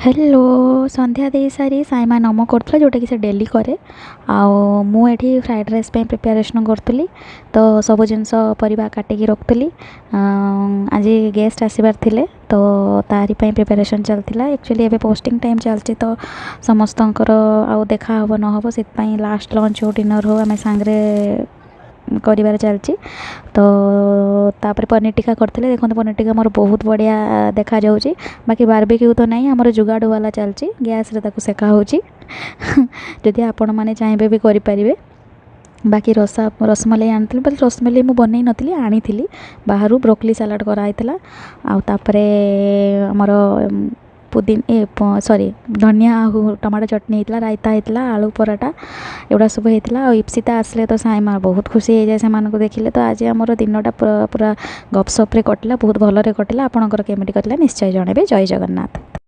Hello संध्या दे सारी साइमा नम कर जोटा कि से डेली करे मुझे फ्राइड राइस प्रिपेरेसन करी तो सब जिनस परिवा काटिकी रखुली। आज गेस्ट आसबार थिले तो तारी प्रिपेरेसन चलता एक्चुअली एवं पोस्टिंग टाइम चलती तो समस्तंकर आउ देखा हम न हम से लास्ट लंच हो डिनर हो आम सांगे कर चलती। तो तापर पनीर टिक्का करते देखो पनीर टिक्का मोर बहुत बढ़िया देखा जाऊँगी। बाकी बारबेक्यू तो नहीं आमर जुगाड़ वाला चलती गैस रे सेका होची जदि आपण मैंने चाहिए भी करें। बाकी रसमलाई आनी बट रसमलाई मुझे बनई नी आनी बाहर ब्रोकली सालाड कराई आउे आमर पुदीना सॉरी धनिया टमाटो चटनी होता रायता होता आलू पराठा एगुड़ा सब होता। इप्सिता आसले तो साइमा बहुत खुशी हो जाए से देखिले। तो आज आमर दिनटा पूरा पूरा गपसप्रे कटिला बहुत भलरे कटिला। आपणकर केमिटी कटिला निश्चय जनइबे। जय जगन्नाथ।